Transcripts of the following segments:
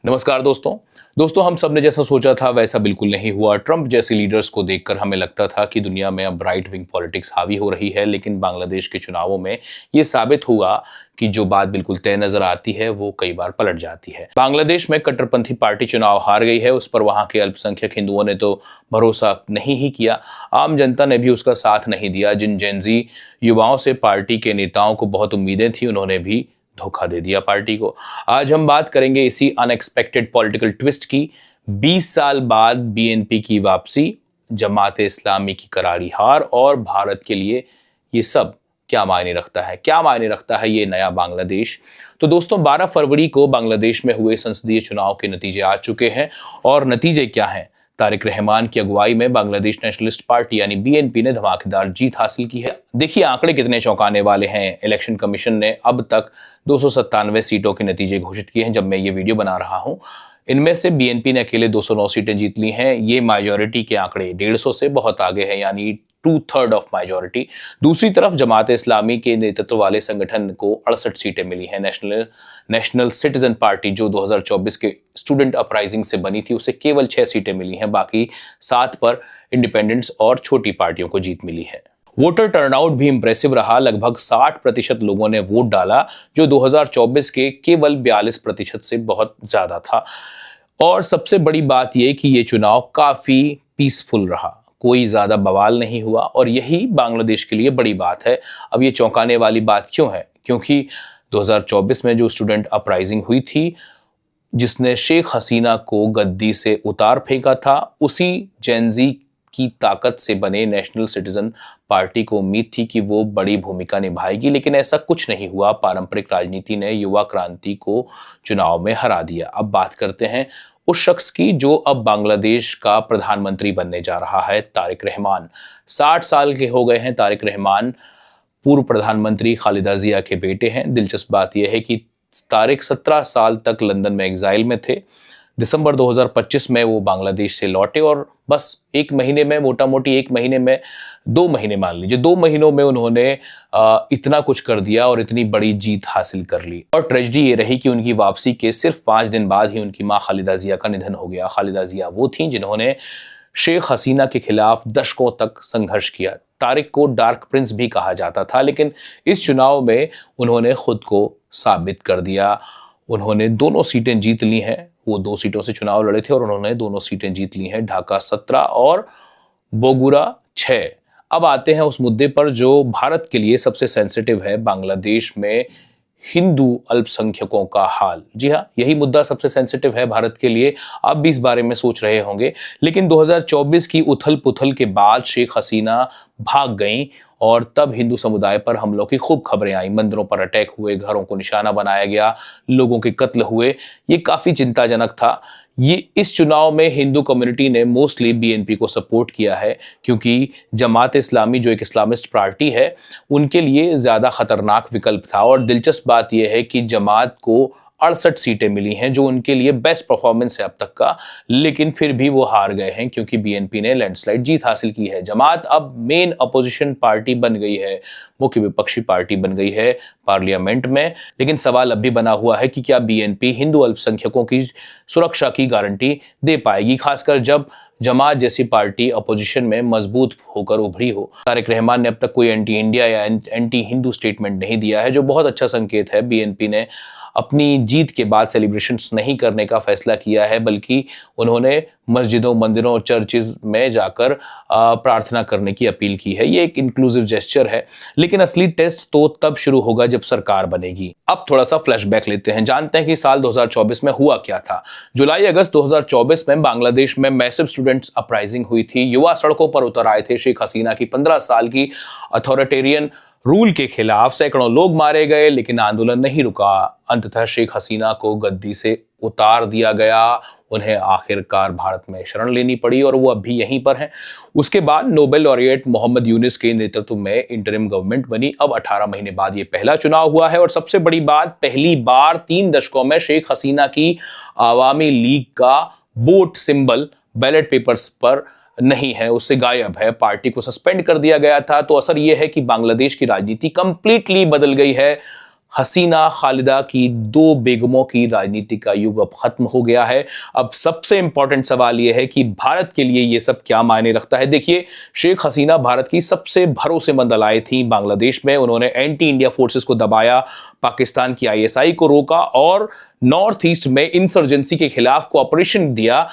नमस्कार दोस्तों हम सब ने जैसा सोचा था वैसा बिल्कुल नहीं हुआ। ट्रंप जैसे लीडर्स को देखकर हमें लगता था कि दुनिया में अब राइट विंग पॉलिटिक्स हावी हो रही है, लेकिन बांग्लादेश के चुनावों में ये साबित हुआ कि जो बात बिल्कुल तय नजर आती है वो कई बार पलट जाती है। बांग्लादेश में कट्टरपंथी पार्टी चुनाव हार गई है, उस पर वहां के अल्पसंख्यक हिंदुओं ने तो भरोसा नहीं ही किया, आम जनता ने भी उसका साथ नहीं दिया। जिन जेनजी युवाओं से पार्टी के नेताओं को बहुत उम्मीदें थी, उन्होंने भी धोखा दे दिया पार्टी को। आज हम बात करेंगे इसी अनएक्सपेक्टेड पॉलिटिकल ट्विस्ट की। 20 साल बाद बीएनपी की वापसी, जमाते इस्लामी की करारी हार और भारत के लिए ये सब क्या मायने रखता है ये नया बांग्लादेश। तो दोस्तों 12 फरवरी को बांग्लादेश में हुए संसदीय चुनाव के नतीजे आ चुके हैं और नतीजे क्या हैं? तारिक रहमान की अगुवाई में बांग्लादेश नेशनलिस्ट पार्टी यानी बीएनपी ने धमाकेदार जीत हासिल की है। देखिए आंकड़े कितने चौंकाने वाले हैं। इलेक्शन कमीशन ने अब तक 297 सीटों के नतीजे घोषित किए हैं जब मैं ये वीडियो बना रहा हूं। इनमें से बीएनपी ने अकेले 209 सीटें जीत ली हैं। ये मेजॉरिटी के आंकड़े 150 से बहुत आगे है, यानी 2/3 ऑफ मेजॉरिटी। दूसरी तरफ जमाते इस्लामी के नेतृत्व वाले संगठन को 68 सीटें मिली हैं। नेशनल सिटीजन पार्टी जो 2024 के स्टूडेंट अपराइजिंग से बनी थी, उसे केवल 6 सीटें मिली हैं। बाकी 7 पर इंडिपेंडेंट्स और छोटी पार्टियों को जीत मिली है। वोटर टर्नआउट भी इंप्रेसिव रहा। लगभग 60% लोगों ने वोट डाला, जो 2024 के केवल 42% से बहुत ज्यादा था। और सबसे बड़ी बात यह कि यह चुनाव काफी पीसफुल रहा, कोई ज्यादा बवाल नहीं हुआ और यही बांग्लादेश के लिए बड़ी बात है। अब ये चौंकाने वाली बात क्यों है? क्योंकि 2024 में जो स्टूडेंट अपराइजिंग हुई थी, जिसने शेख हसीना को गद्दी से उतार फेंका था, उसी जेनजी की ताकत से बने नेशनल सिटीजन पार्टी को उम्मीद थी कि वो बड़ी भूमिका निभाएगी, लेकिन ऐसा कुछ नहीं हुआ। पारंपरिक राजनीति ने युवा क्रांति को चुनाव में हरा दिया। अब बात करते हैं उस शख्स की जो अब बांग्लादेश का प्रधानमंत्री बनने जा रहा है, तारिक रहमान। 60 साल के हो गए हैं तारिक रहमान। पूर्व प्रधानमंत्री खालिदा जिया के बेटे हैं। दिलचस्प बात यह है कि तारिक 17 साल तक लंदन में एग्जाइल में थे। दिसंबर 2025 में वो बांग्लादेश से लौटे और बस एक महीने में, मोटा मोटी एक महीने में, 2 महीने मान लीजिए, 2 महीनों में उन्होंने इतना कुछ कर दिया और इतनी बड़ी जीत हासिल कर ली। और ट्रेजेडी ये रही कि उनकी वापसी के सिर्फ 5 दिन बाद ही उनकी मां खालिदा जिया का निधन हो गया। खालिदा जिया वो थीं जिन्होंने शेख हसीना के खिलाफ दशकों तक संघर्ष किया। तारिक को डार्क प्रिंस भी कहा जाता था, लेकिन इस चुनाव में उन्होंने खुद को साबित कर दिया। उन्होंने दोनों सीटें जीत ली हैं। वो 2 सीटों से चुनाव लड़े थे और उन्होंने दोनों सीटें जीत ली हैं, ढाका 17 और बोगुरा 6। अब आते हैं उस मुद्दे पर जो भारत के लिए सबसे सेंसिटिव है, बांग्लादेश में हिंदू अल्पसंख्यकों का हाल। जी हाँ, यही मुद्दा सबसे सेंसिटिव है भारत के लिए। आप भी इस बारे में सोच रहे होंगे, लेकिन 2024 की उथल पुथल के बाद शेख हसीना भाग गईं और तब हिंदू समुदाय पर हमलों की खूब खबरें आई। मंदिरों पर अटैक हुए, घरों को निशाना बनाया गया, लोगों के कत्ल हुए। ये काफी चिंताजनक था। ये इस चुनाव में हिंदू कम्युनिटी ने मोस्टली बीएनपी को सपोर्ट किया है, क्योंकि जमात इस्लामी जो एक इस्लामिस्ट पार्टी है, उनके लिए ज्यादा खतरनाक विकल्प था। और दिलचस्प बात यह है कि जमात को 68 सीटें मिली हैं, जो उनके लिए बेस्ट परफॉर्मेंस है अब तक का, लेकिन फिर भी वो हार गए हैं क्योंकि बीएनपी ने लैंडस्लाइड जीत हासिल की है। जमात अब मेन अपोजिशन पार्टी बन गई है, मुख्य विपक्षी पार्टी बन गई है पार्लियामेंट में। लेकिन सवाल अब भी बना हुआ है कि क्या बीएनपी हिंदू अल्पसंख्यकों की सुरक्षा की गारंटी दे पाएगी, खासकर जब जमात जैसी पार्टी अपोजिशन में मजबूत होकर उभरी हो। तारिक रहमान ने अब तक कोई एंटी इंडिया या एंटी हिंदू स्टेटमेंट नहीं दिया है, जो बहुत अच्छा संकेत है। बीएनपी ने अपनी जीत के बाद सेलिब्रेशंस नहीं करने का फैसला किया है, बल्कि उन्होंने मस्जिदों, मंदिरों और चर्चेज में जाकर प्रार्थना करने की अपील की है। ये एक इंक्लूसिव जेस्चर है, लेकिन असली टेस्ट तो तब शुरू होगा जब सरकार बनेगी। अब थोड़ा सा फ्लैशबैक लेते हैं, जानते हैं कि साल 2024 में हुआ क्या था। जुलाई अगस्त 2024 में बांग्लादेश में मैसिव स्टूडेंट्स अपराइजिंग हुई थी। युवा सड़कों पर उतर आए थे। शेख हसीना की 15 साल की अथॉरिटेरियन रूल के खिलाफ सैकड़ों लोग मारे गए, लेकिन आंदोलन नहीं रुका। अंततः शेख हसीना को गद्दी से उतार दिया गया। उन्हें आखिरकार भारत में शरण लेनी पड़ी और वो अब भी यहीं पर हैं। उसके बाद नोबेल लॉरिएट मोहम्मद यूनिस के नेतृत्व में इंटरिम गवर्नमेंट बनी। अब 18 महीने बाद ये पहला चुनाव हुआ है और सबसे बड़ी बात, पहली बार 3 दशकों में शेख हसीना की आवामी लीग का वोट सिंबल बैलेट पेपर्स पर नहीं है, उससे गायब है। पार्टी को सस्पेंड कर दिया गया था। तो असर यह है कि बांग्लादेश की राजनीति कंप्लीटली बदल गई है। हसीना खालिदा की दो बेगमों की राजनीति का युग अब खत्म हो गया है। अब सबसे इंपॉर्टेंट सवाल यह है कि भारत के लिए यह सब क्या मायने रखता है। देखिए, शेख हसीना भारत की सबसे भरोसेमंद अलाई थी बांग्लादेश में। उन्होंने एंटी इंडिया फोर्सेस को दबाया, पाकिस्तान की आईएसआई को रोका और नॉर्थ ईस्ट में इंसर्जेंसी के खिलाफ कोऑपरेशन दिया।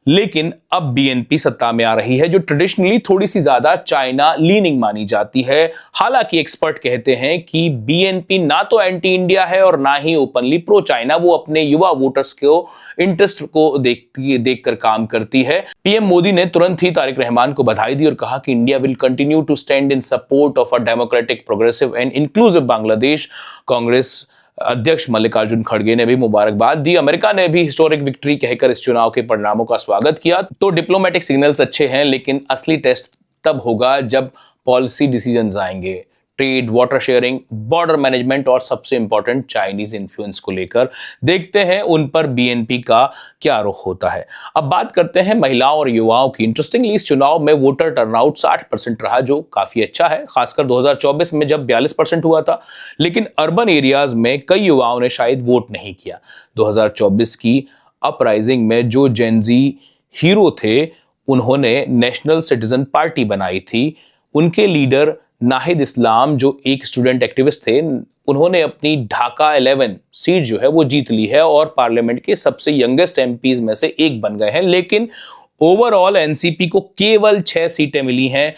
लेकिन अब बीएनपी सत्ता में आ रही है, जो ट्रेडिशनली थोड़ी सी ज्यादा चाइना लीनिंग मानी जाती है। हालांकि एक्सपर्ट कहते हैं कि बीएनपी ना तो एंटी इंडिया है और ना ही ओपनली प्रो चाइना। वो अपने युवा वोटर्स को इंटरेस्ट को देखकर काम करती है। पीएम मोदी ने तुरंत ही तारिक रहमान को बधाई दी और कहा कि India will continue to stand in support of a democratic, progressive and inclusive Bangladesh. Congress अध्यक्ष मल्लिकार्जुन खड़गे ने भी मुबारकबाद दी। अमेरिका ने भी हिस्टोरिक विक्ट्री कहकर इस चुनाव के परिणामों का स्वागत किया। तो डिप्लोमेटिक सिग्नल्स अच्छे हैं, लेकिन असली टेस्ट तब होगा जब पॉलिसी डिसीजंस आएंगे। Trade, water sharing, border management और सबसे इंपॉर्टेंट चाइनीज इन्फ्लुएंस को लेकर देखते हैं उन पर बीएनपी का क्या रुख होता है। अब बात करते हैं महिलाओं और युवाओं की। इंटरेस्टिंगली इस चुनाव में वोटर टर्नआउट 60% रहा, जो काफी अच्छा है, खासकर 2024 में जब 42% हुआ था। लेकिन अर्बन एरियाज में कई युवाओं ने शायद वोट नहीं किया। 2024 की अपराइजिंग में जो जेनजी हीरो थे, उन्होंने नेशनल सिटीजन पार्टी बनाई थी। उनके लीडर नाहिद इस्लाम, जो एक स्टूडेंट एक्टिविस्ट थे, उन्होंने अपनी ढाका 11 सीट जो है वो जीत ली है और पार्लियामेंट के सबसे यंगेस्ट एमपीज में से एक बन गए हैं। लेकिन ओवरऑल एनसीपी को केवल 6 सीटें मिली हैं।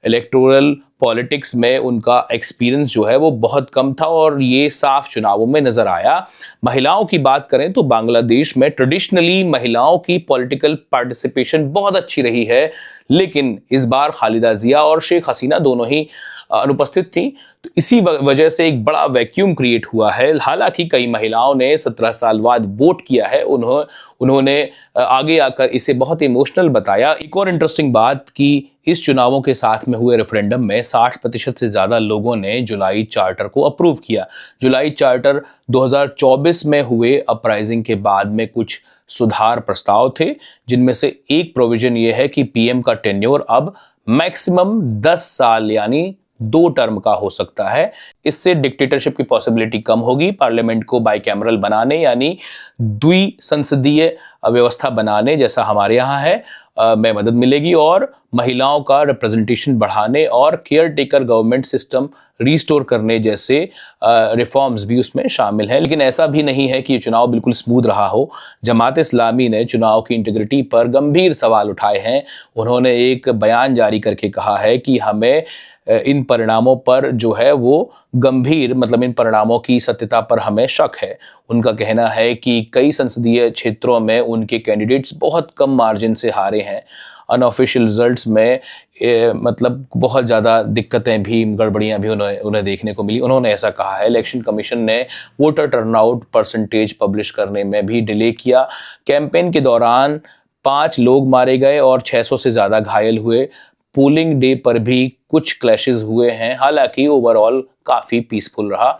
इलेक्टोरल पॉलिटिक्स में उनका एक्सपीरियंस जो है वो बहुत कम था और ये साफ चुनावों में नजर आया। महिलाओं की बात करें तो बांग्लादेश में ट्रेडिशनली महिलाओं की पॉलिटिकल पार्टिसिपेशन बहुत अच्छी रही है, लेकिन इस बार खालिदा जिया और शेख हसीना दोनों ही अनुपस्थित थी। तो इसी वजह से एक बड़ा वैक्यूम क्रिएट हुआ है। हालांकि कई महिलाओं ने 17 साल बाद वोट किया है। उन्होंने आगे आकर इसे बहुत इमोशनल बताया। एक और इंटरेस्टिंग बात कि इस चुनावों के साथ में हुए रेफरेंडम में 60% से ज्यादा लोगों ने जुलाई चार्टर को अप्रूव किया। जुलाई चार्टर 2024 में हुए अपराइजिंग के बाद में कुछ सुधार प्रस्ताव थे, जिनमें से एक प्रोविजन यह है कि पीएम का टेन्योर अब मैक्सिमम 10 साल यानी 2 टर्म का हो सकता है। इससे डिक्टेटरशिप की पॉसिबिलिटी कम होगी। पार्लियामेंट को बाइकैमरल बनाने यानी द्विसंसदीय व्यवस्था बनाने जैसा हमारे यहाँ है में मदद मिलेगी और महिलाओं का रिप्रेजेंटेशन बढ़ाने और care taker government system restore करने जैसे रिफॉर्म्स भी उसमें शामिल हैं। लेकिन ऐसा भी नहीं है कि ये चुनाव बिल्कुल स्मूथ रहा हो। जमात इस्लामी ने चुनाव की इंटीग्रिटी पर गंभीर सवाल उठाए हैं। उन्होंने एक बयान जारी करके कहा है कि हमें इन परिणामों पर जो है वो गंभीर, मतलब इन परिणामों की सत्यता पर हमें शक है। उनका कहना है कि कई संसदीय क्षेत्रों में उनके कैंडिडेट्स बहुत कम मार्जिन से हारे हैं। अनऑफिशियल रिजल्ट्स में मतलब बहुत ज़्यादा दिक्कतें भी, गड़बड़ियां भी उन्हें देखने को मिली। उन्होंने ऐसा कहा है। इलेक्शन कमीशन ने वोटर टर्नआउट परसेंटेज पब्लिश करने में भी डिले किया। कैंपेन के दौरान 5 लोग मारे गए और 600 से ज़्यादा घायल हुए। पोलिंग डे पर भी कुछ क्लैशेस हुए हैं। हालांकि ओवरऑल काफ़ी पीसफुल रहा।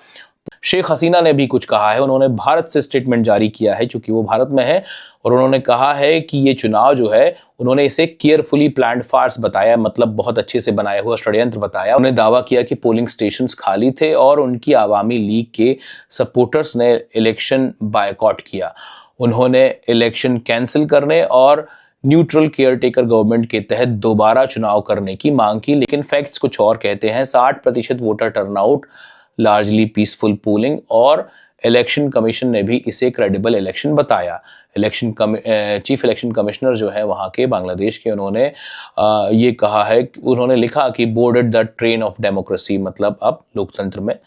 शेख हसीना ने भी कुछ कहा है। उन्होंने भारत से स्टेटमेंट जारी किया है, चूंकि वो भारत में है, और उन्होंने कहा है कि ये चुनाव जो है, उन्होंने इसे केयरफुली प्लान्ड फार्स बताया, मतलब बहुत अच्छे से बनाया हुआ षड्यंत्र बताया। उन्होंने दावा किया कि पोलिंग स्टेशंस खाली थे और उनकी आवामी लीग के सपोर्टर्स ने इलेक्शन बायकॉट किया। उन्होंने इलेक्शन कैंसिल करने और न्यूट्रल केयरटेकर गवर्नमेंट के तहत दोबारा चुनाव करने की मांग की। लेकिन फैक्ट्स कुछ और कहते हैं। 60% voter turnout, largely peaceful polling और इलेक्शन कमीशन ने भी इसे क्रेडिबल इलेक्शन बताया। चीफ इलेक्शन कमिश्नर जो है वहाँ के बांग्लादेश के, उन्होंने ये कहा है, उन्होंने लिखा कि boarded the train of democracy, मतलब अब लोकतंत्र में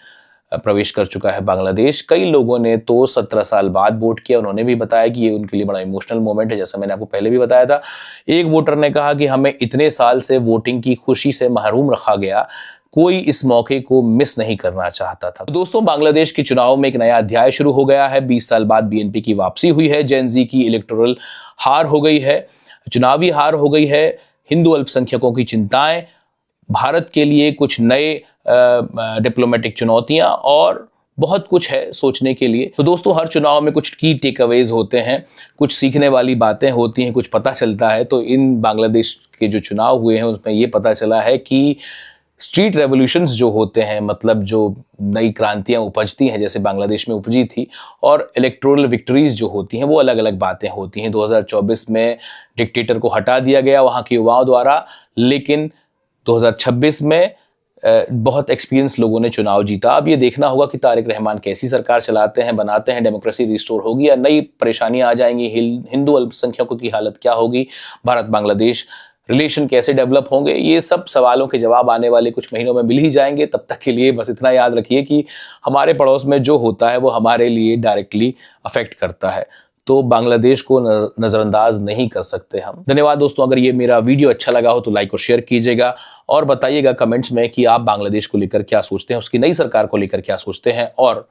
प्रवेश कर चुका है बांग्लादेश। कई लोगों ने तो 17 साल बाद वोट किया। उन्होंने भी बताया कि ये उनके लिए बड़ा इमोशनल मोमेंट है, जैसा मैंने आपको पहले भी बताया था। एक वोटर ने कहा कि हमें इतने साल से वोटिंग की खुशी से महरूम रखा गया, कोई इस मौके को मिस नहीं करना चाहता था। दोस्तों, बांग्लादेश के चुनाव में एक नया अध्याय शुरू हो गया है। 20 साल बाद बीएनपी की वापसी हुई है। जेन जी की इलेक्टोरल हार हो गई है, चुनावी हार हो गई है। हिंदू अल्पसंख्यकों की चिंताएं, भारत के लिए कुछ नए डिप्लोमेटिक चुनौतियां और बहुत कुछ है सोचने के लिए। तो दोस्तों, हर चुनाव में कुछ की टेकअवेज होते हैं, कुछ सीखने वाली बातें होती हैं, कुछ पता चलता है। तो इन बांग्लादेश के जो चुनाव हुए हैं उसमें ये पता चला है कि स्ट्रीट रेवोल्यूशंस जो होते हैं, मतलब जो नई क्रांतियां उपजती हैं जैसे बांग्लादेश में उपजी थी, और इलेक्टोरल विक्ट्रीज जो होती हैं वो अलग अलग बातें होती हैं। 2024 में डिक्टेटर को हटा दिया गया वहाँ के युवाओं द्वारा, लेकिन 2026 में बहुत एक्सपीरियंस लोगों ने चुनाव जीता। अब ये देखना होगा कि तारिक रहमान कैसी सरकार चलाते हैं, बनाते हैं, डेमोक्रेसी रिस्टोर होगी या नई परेशानियां आ जाएंगी, हिंदू अल्पसंख्यकों की हालत क्या होगी, भारत बांग्लादेश रिलेशन कैसे डेवलप होंगे। ये सब सवालों के जवाब आने वाले कुछ महीनों में मिल ही जाएंगे। तब तक के लिए बस इतना याद रखिए कि हमारे पड़ोस में जो होता है वो हमारे लिए डायरेक्टली अफेक्ट करता है, तो बांग्लादेश को नज़रअंदाज नहीं कर सकते हम। धन्यवाद दोस्तों। अगर ये मेरा वीडियो अच्छा लगा हो तो लाइक और शेयर कीजिएगा, और बताइएगा कमेंट्स में कि आप बांग्लादेश को लेकर क्या सोचते हैं, उसकी नई सरकार को लेकर क्या सोचते हैं, और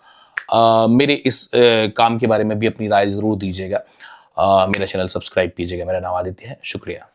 मेरे इस काम के बारे में भी अपनी राय ज़रूर दीजिएगा। मेरा चैनल सब्सक्राइब कीजिएगा। मेरा नाम आदित्य है। शुक्रिया।